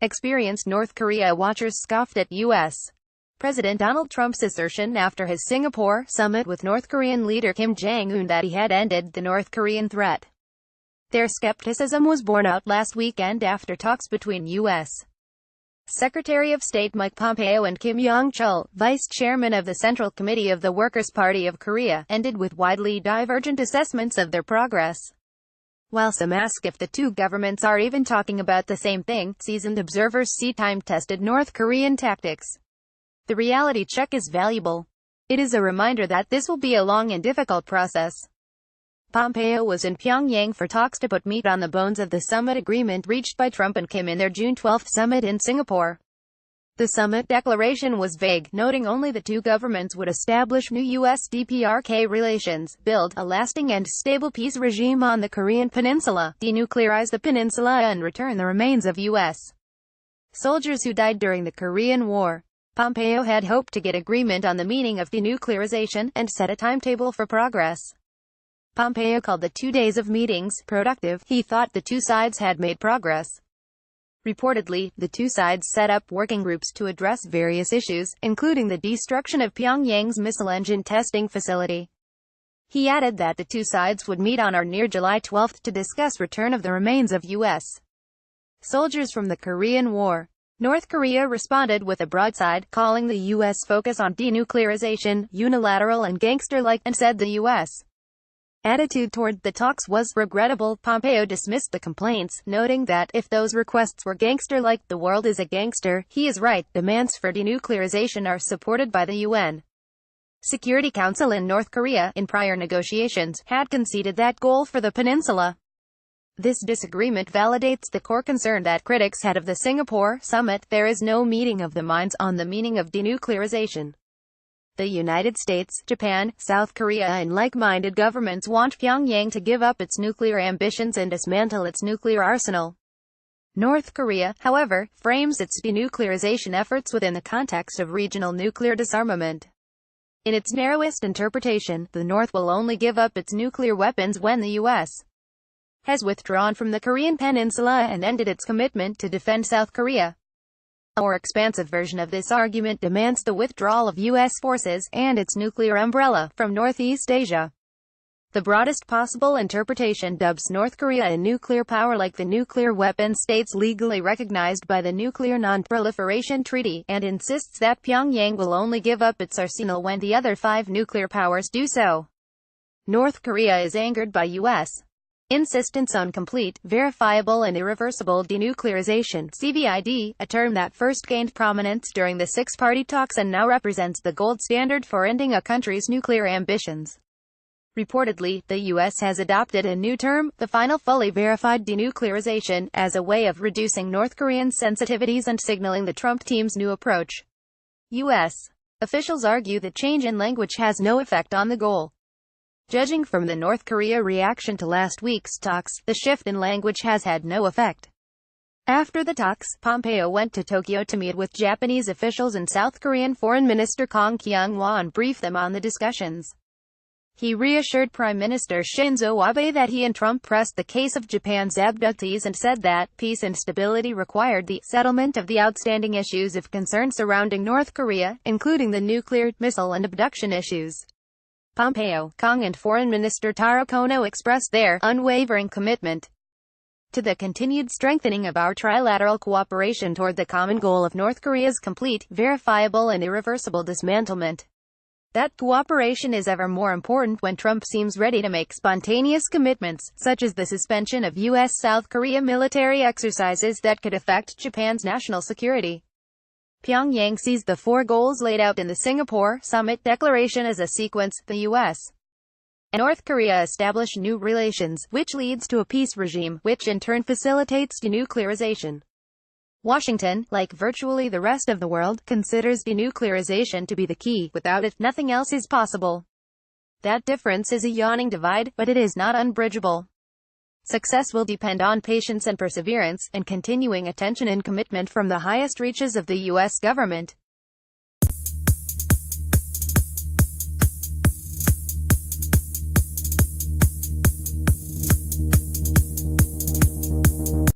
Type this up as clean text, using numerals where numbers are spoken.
Experienced North Korea watchers scoffed at U.S. President Donald Trump's assertion after his Singapore summit with North Korean leader Kim Jong-un that he had ended the North Korean threat. Their skepticism was borne out last weekend after talks between U.S. Secretary of State Mike Pompeo and Kim Yong-chul, vice chairman of the Central Committee of the Workers' Party of Korea, ended with widely divergent assessments of their progress. While some ask if the two governments are even talking about the same thing, seasoned observers see time-tested North Korean tactics. The reality check is valuable. It is a reminder that this will be a long and difficult process. Pompeo was in Pyongyang for talks to put meat on the bones of the summit agreement reached by Trump and Kim in their June 12 summit in Singapore. The summit declaration was vague, noting only the two governments would establish new US-DPRK relations, build a lasting and stable peace regime on the Korean peninsula, denuclearize the peninsula and return the remains of U.S. soldiers who died during the Korean War. Pompeo had hoped to get agreement on the meaning of denuclearization, and set a timetable for progress. Pompeo called the 2 days of meetings productive. He thought the two sides had made progress. Reportedly, the two sides set up working groups to address various issues, including the destruction of Pyongyang's missile engine testing facility. He added that the two sides would meet on or near July 12 to discuss return of the remains of U.S. soldiers from the Korean War. North Korea responded with a broadside, calling the U.S. focus on denuclearization unilateral and gangster-like, and said the U.S. attitude toward the talks was regrettable. Pompeo dismissed the complaints, noting that, if those requests were gangster-like, the world is a gangster. He is right. Demands for denuclearization are supported by the UN Security Council, in North Korea, in prior negotiations, had conceded that goal for the peninsula. This disagreement validates the core concern that critics had of the Singapore summit. There is no meeting of the minds on the meaning of denuclearization. The United States, Japan, South Korea and like-minded governments want Pyongyang to give up its nuclear ambitions and dismantle its nuclear arsenal. North Korea, however, frames its denuclearization efforts within the context of regional nuclear disarmament. In its narrowest interpretation, the North will only give up its nuclear weapons when the U.S. has withdrawn from the Korean peninsula and ended its commitment to defend South Korea. A more expansive version of this argument demands the withdrawal of U.S. forces, and its nuclear umbrella, from Northeast Asia. The broadest possible interpretation dubs North Korea a nuclear power like the nuclear weapon states legally recognized by the Nuclear Non-Proliferation Treaty, and insists that Pyongyang will only give up its arsenal when the other 5 nuclear powers do so. North Korea is angered by U.S. insistence on complete, verifiable and irreversible denuclearization (CVID), a term that first gained prominence during the six-party talks and now represents the gold standard for ending a country's nuclear ambitions. Reportedly, the U.S. has adopted a new term, the final fully verified denuclearization, as a way of reducing North Korean sensitivities and signaling the Trump team's new approach. U.S. officials argue the change in language has no effect on the goal. Judging from the North Korea reaction to last week's talks, the shift in language has had no effect. After the talks, Pompeo went to Tokyo to meet with Japanese officials and South Korean Foreign Minister Kang Kyung-hwa and brief them on the discussions. He reassured Prime Minister Shinzo Abe that he and Trump pressed the case of Japan's abductees and said that peace and stability required the settlement of the outstanding issues of concern surrounding North Korea, including the nuclear, missile and abduction issues. Pompeo, Kang and Foreign Minister Taro Kono expressed their unwavering commitment to the continued strengthening of our trilateral cooperation toward the common goal of North Korea's complete, verifiable and irreversible dismantlement. That cooperation is ever more important when Trump seems ready to make spontaneous commitments, such as the suspension of U.S.-South Korea military exercises that could affect Japan's national security. Pyongyang sees the 4 goals laid out in the Singapore summit declaration as a sequence. The U.S. and North Korea establish new relations, which leads to a peace regime, which in turn facilitates denuclearization. Washington, like virtually the rest of the world, considers denuclearization to be the key. Without it, nothing else is possible. That difference is a yawning divide, but it is not unbridgeable. Success will depend on patience and perseverance, and continuing attention and commitment from the highest reaches of the U.S. government.